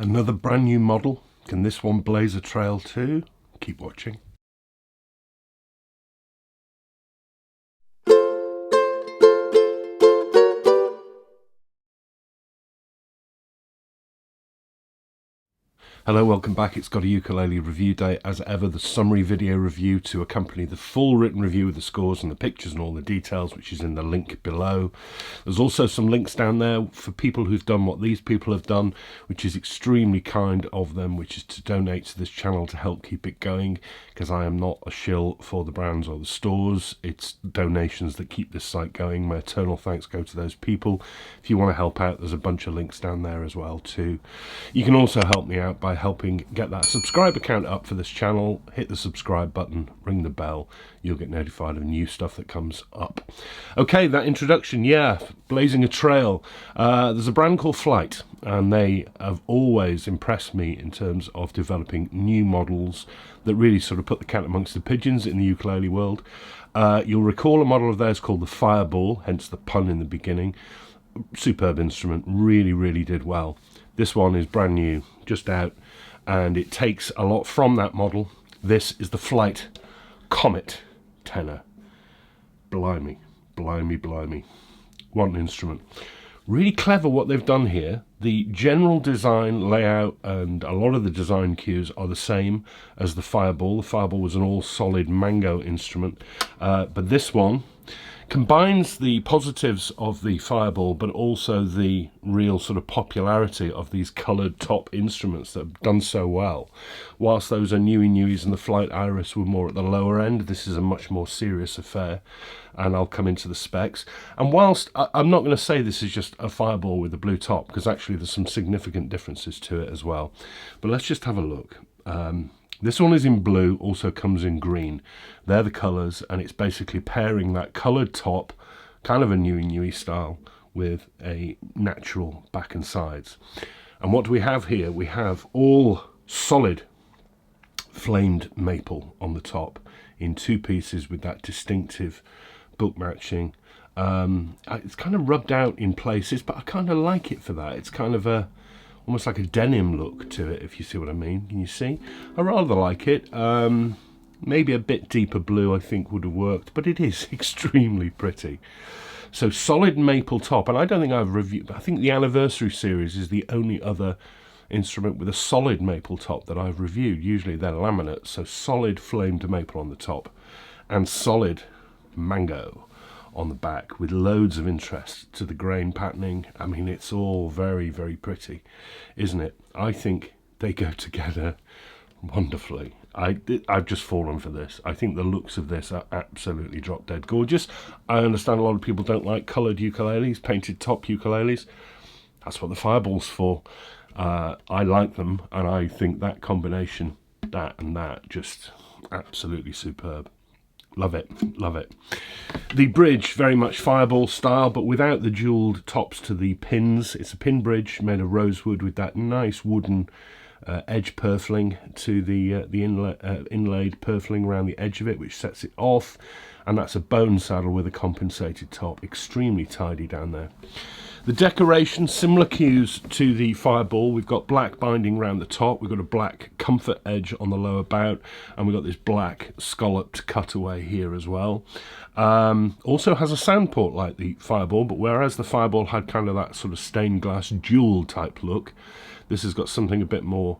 Another brand new model. Can this one blaze a trail too? Keep watching. Hello, welcome back. It's GotAUkulele review day. As ever, the summary video review to accompany the full written review with the scores and the pictures and all the details, which is in the link below. There's also some links down there for people who've done what these people have done, which is extremely kind of them, which is to donate to this channel to help keep it going, because I am not a shill for the brands or the stores. It's donations that keep this site going. My eternal thanks go to those people. If you want to help out, there's a bunch of links down there as well too. You can also help me out by helping get that subscriber count up for this channel. Hit the subscribe button, ring the bell, you'll get notified of new stuff that comes up. Okay, that introduction, yeah, blazing a trail. There's a brand called Flight, and they have always impressed me in terms of developing new models that really sort of put the cat amongst the pigeons in the ukulele world. You'll recall a model of theirs called the Fireball, hence the pun in the beginning. Superb instrument, really did well. This one is brand new, just out, and it takes a lot from that model. This is the Flight Comet Tenor. Blimey. What an instrument. Really clever what they've done here. The general design, layout, and a lot of the design cues are the same as the Fireball. The Fireball was an all-solid mango instrument, but this one combines the positives of the Fireball, but also the real sort of popularity of these coloured top instruments that have done so well. Whilst those are newies and the Flight Iris were more at the lower end, this is a much more serious affair, and I'll come into the specs. And whilst I'm not going to say this is just a Fireball with a blue top, because actually there's some significant differences to it as well, but let's just have a look. This one is in blue, also comes in green. They're the colours, and it's basically pairing that coloured top, kind of a newy style, with a natural back and sides. And what do we have here? We have all solid flamed maple on the top in two pieces with that distinctive book matching. It's kind of rubbed out in places, but I kind of like it for that. It's kind of almost like a denim look to it, if you see what I mean. Can you see? I rather like it. Maybe a bit deeper blue I think would have worked, but it is extremely pretty. So solid maple top, and I don't think I've reviewed, but I think the Anniversary series is the only other instrument with a solid maple top that I've reviewed. Usually they're laminate, so solid flamed maple on the top and solid mango on the back, with loads of interest to the grain patterning. I mean, it's all very pretty, isn't it? I think they go together wonderfully. I've just fallen for this. I think the looks of this are absolutely drop dead gorgeous. I understand a lot of people don't like coloured ukuleles, painted top ukuleles. That's what the Fireball's for. I like them, and I think that combination, that and that, just absolutely superb. Love it. The bridge, very much Fireball style, but without the jewelled tops to the pins. It's a pin bridge made of rosewood with that nice wooden edge purfling to the inlaid purfling around the edge of it, which sets it off. And that's a bone saddle with a compensated top. Extremely tidy down there. The decoration, similar cues to the Fireball. We've got black binding around the top, we've got a black comfort edge on the lower bout, and we've got this black scalloped cutaway here as well. Also has a sound port like the Fireball, but whereas the Fireball had kind of that sort of stained glass jewel type look, this has got something a bit more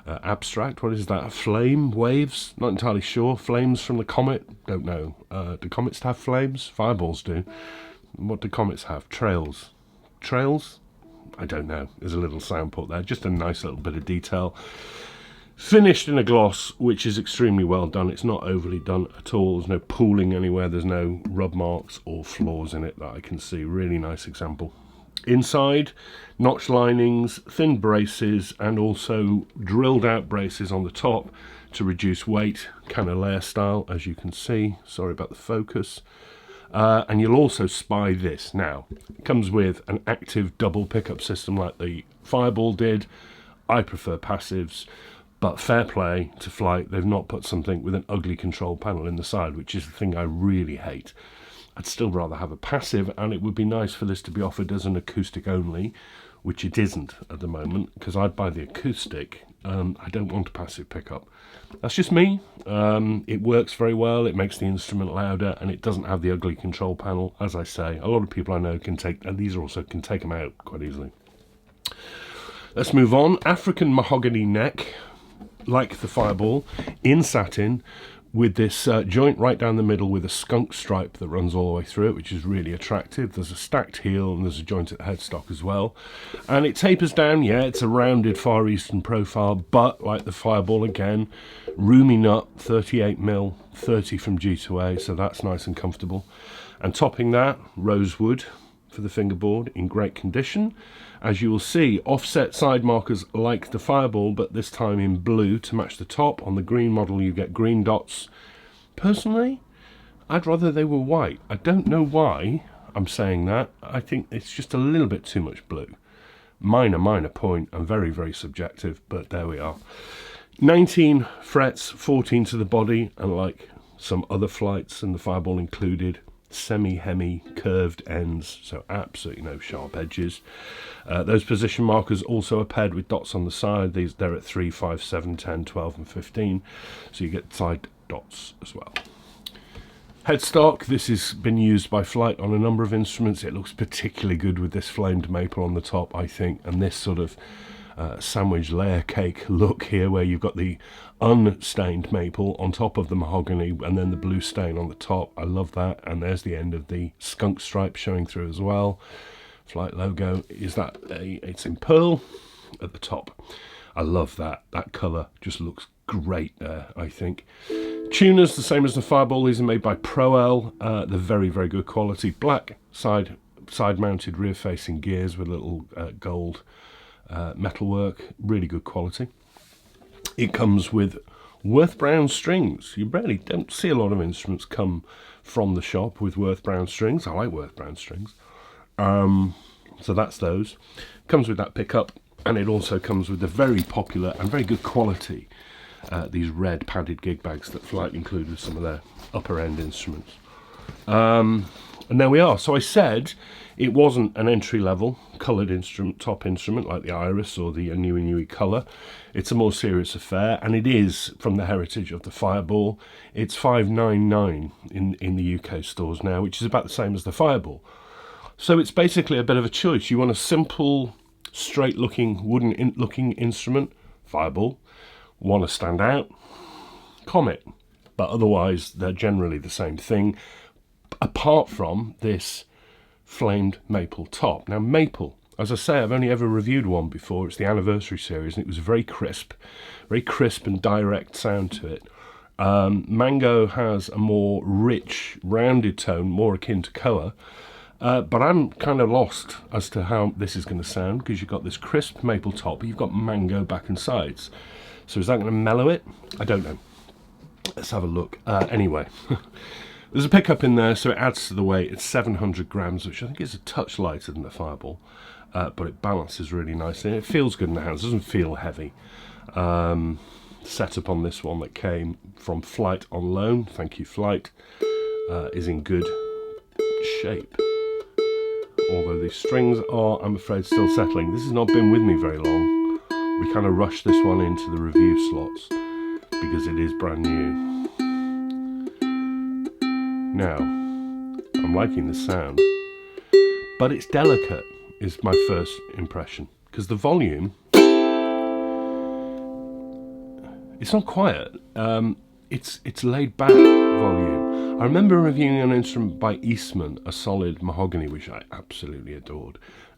abstract. What is that? A flame? Waves? Not entirely sure. Flames from the comet? Don't know. Do comets have flames? Fireballs do. What do comets have? Trails? I don't know. There's a little sound port there, just a nice little bit of detail. Finished in a gloss, which is extremely well done. It's not overly done at all. There's no pooling anywhere. There's no rub marks or flaws in it that I can see. Really nice example. Inside, notch linings, thin braces, and also drilled out braces on the top to reduce weight, kind of layer style, as you can see. Sorry about the focus. And you'll also spy this. Now, it comes with an active double pickup system like the Fireball did. I prefer passives, but fair play to Flight. They've not put something with an ugly control panel in the side, which is the thing I really hate. I'd still rather have a passive, and it would be nice for this to be offered as an acoustic only, which it isn't at the moment, because I'd buy the acoustic. I don't want a passive pickup. That's just me. It works very well. It makes the instrument louder, and it doesn't have the ugly control panel. As I say, a lot of people I know can take, and these also can take them out quite easily. Let's move on. African mahogany neck, like the Fireball, in satin, with this joint right down the middle with a skunk stripe that runs all the way through it, which is really attractive. There's a stacked heel and there's a joint at the headstock as well. And it tapers down, yeah, it's a rounded Far Eastern profile, but like the Fireball again, roomy nut, 38mm, 30 from G2A, so that's nice and comfortable. And topping that, rosewood for the fingerboard in great condition. As you will see, offset side markers like the Fireball, but this time in blue to match the top. On the green model you get green dots. Personally, I'd rather they were white. I don't know why I'm saying that. I think it's just a little bit too much blue. Minor point, and very, very subjective, but there we are. 19 frets, 14 to the body, and like some other flights, and the Fireball included, semi-hemi curved ends, so absolutely no sharp edges. Those position markers also are paired with dots on the side. They're at 3, 5, 7, 10, 12 and 15, so you get side dots as well. Headstock, this has been used by Flight on a number of instruments. It looks particularly good with this flamed maple on the top, I think, and this sort of sandwich layer cake look here, where you've got the unstained maple on top of the mahogany and then the blue stain on the top. I love that. And there's the end of the skunk stripe showing through as well. Flight logo is that it's in pearl at the top. I love that. That colour just looks great there, I think. Tuners, the same as the Fireball. These are made by Pro-L. They're very, very good quality. Black side mounted rear facing gears with little gold metalwork, really good quality. It comes with Worth Brown strings. You really don't see a lot of instruments come from the shop with Worth Brown strings. I like Worth Brown strings. So that's those. Comes with that pickup, and it also comes with the very popular and very good quality these red padded gig bags that Flight include with some of their upper end instruments. And there we are. So I said it wasn't an entry-level coloured instrument, top instrument like the Iris or the Anui Colour. It's a more serious affair, and it is from the heritage of the Fireball. It's $5.99 in the UK stores now, which is about the same as the Fireball. So it's basically a bit of a choice. You want a simple, straight-looking, wooden-looking instrument, Fireball. Want to stand out, Comet. But otherwise, they're generally the same thing, apart from this flamed maple top. Now, maple, as I say, I've only ever reviewed one before. It's the Anniversary series, and it was very crisp and direct sound to it. Mango has a more rich, rounded tone, more akin to Koa. But I'm kind of lost as to how this is going to sound, because you've got this crisp maple top, but you've got mango back and sides. So is that going to mellow it? I don't know. Let's have a look. Anyway, there's a pickup in there, so it adds to the weight. It's 700 grams, which I think is a touch lighter than the Fireball, but it balances really nicely. It feels good in the hands. It doesn't feel heavy. Setup on this one that came from Flight on loan, thank you Flight, is in good shape. Although these strings are, I'm afraid, still settling. This has not been with me very long. We kind of rushed this one into the review slots because it is brand new. Now, I'm liking the sound, but it's delicate, is my first impression, because the volume, it's not quiet. It's laid back volume. I remember reviewing an instrument by Eastman, a solid mahogany, which I absolutely adored,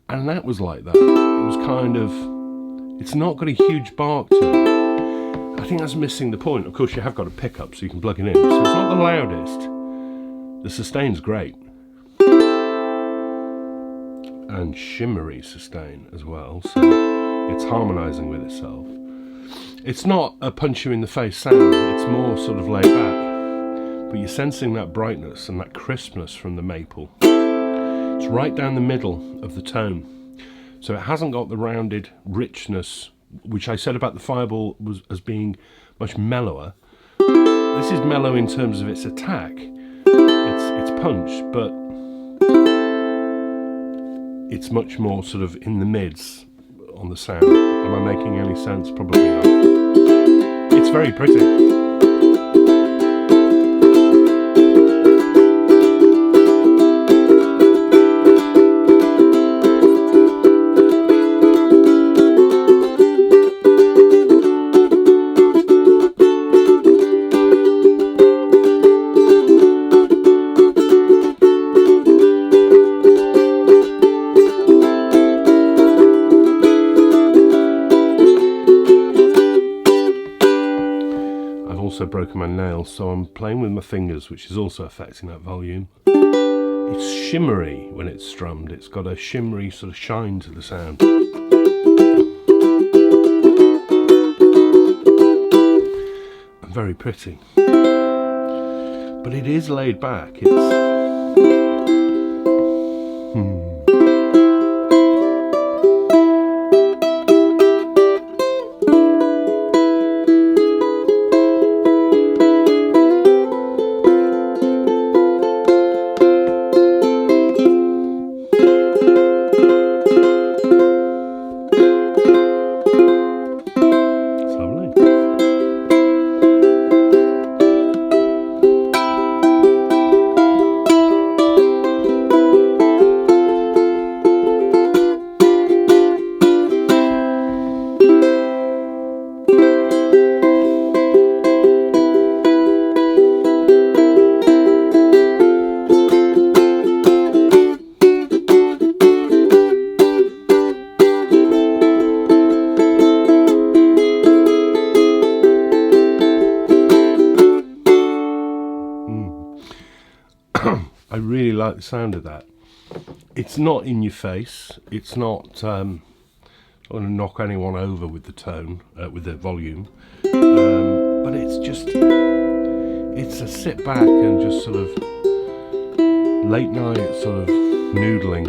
and that was like that. It was kind of, it's not got a huge bark to it. I think that's missing the point. Of course, you have got a pickup, so you can plug it in. So it's not the loudest. The sustain's great. And shimmery sustain as well, so it's harmonising with itself. It's not a punch-you-in-the-face sound. It's more sort of laid back. But you're sensing that brightness and that crispness from the maple. It's right down the middle of the tone. So it hasn't got the rounded richness, which I said about the Fireball was as being much mellower. This is mellow in terms of its attack, its punch, but it's much more sort of in the mids on the sound. Am I making any sense? Probably not. It's very pretty. Also broken my nail, so I'm playing with my fingers, which is also affecting that volume. It's shimmery when it's strummed. It's got a shimmery sort of shine to the sound. And very pretty. But it is laid back. It's I really like the sound of that. It's not in your face. It's not going to knock anyone over with the tone, with the volume. But it's just, it's a sit back and just sort of late night sort of noodling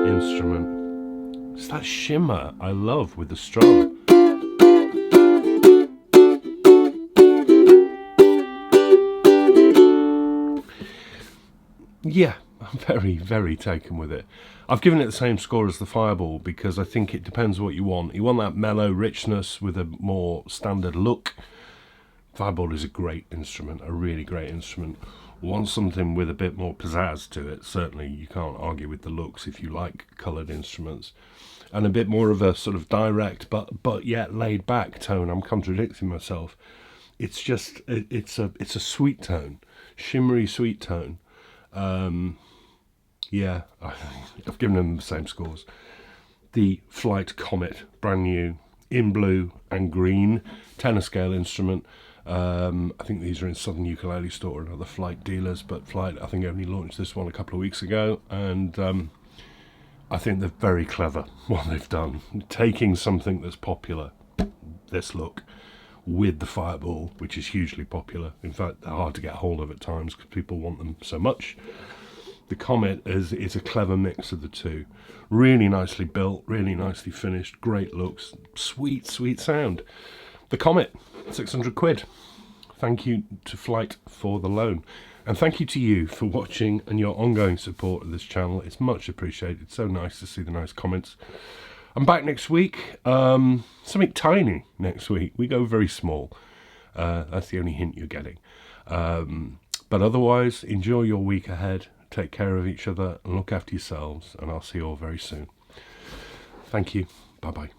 instrument. It's that shimmer I love with the strum. Yeah, I'm very, very taken with it. I've given it the same score as the Fireball because I think it depends what you want. You want that mellow richness with a more standard look. Fireball is a great instrument, a really great instrument. Want something with a bit more pizzazz to it. Certainly you can't argue with the looks if you like coloured instruments. And a bit more of a sort of direct but yet laid back tone. I'm contradicting myself. It's just, it's a sweet tone, shimmery sweet tone. Yeah, I've given them the same scores. The Flight Comet, brand new, in blue and green, tenor scale instrument. I think these are in Southern Ukulele Store and other Flight dealers, but Flight, I think, only launched this one a couple of weeks ago, and I think they're very clever what they've done. Taking something that's popular, this look, with the Fireball, which is hugely popular. In fact, they're hard to get hold of at times because people want them so much. The Comet is a clever mix of the two. Really nicely built, really nicely finished, great looks, sweet, sweet sound. The Comet, 600 quid. Thank you to Flight for the loan. And thank you to you for watching and your ongoing support of this channel. It's much appreciated. So nice to see the nice comments. I'm back next week. Something tiny next week. We go very small. That's the only hint you're getting. But otherwise, enjoy your week ahead. Take care of each other and look after yourselves. And I'll see you all very soon. Thank you. Bye-bye.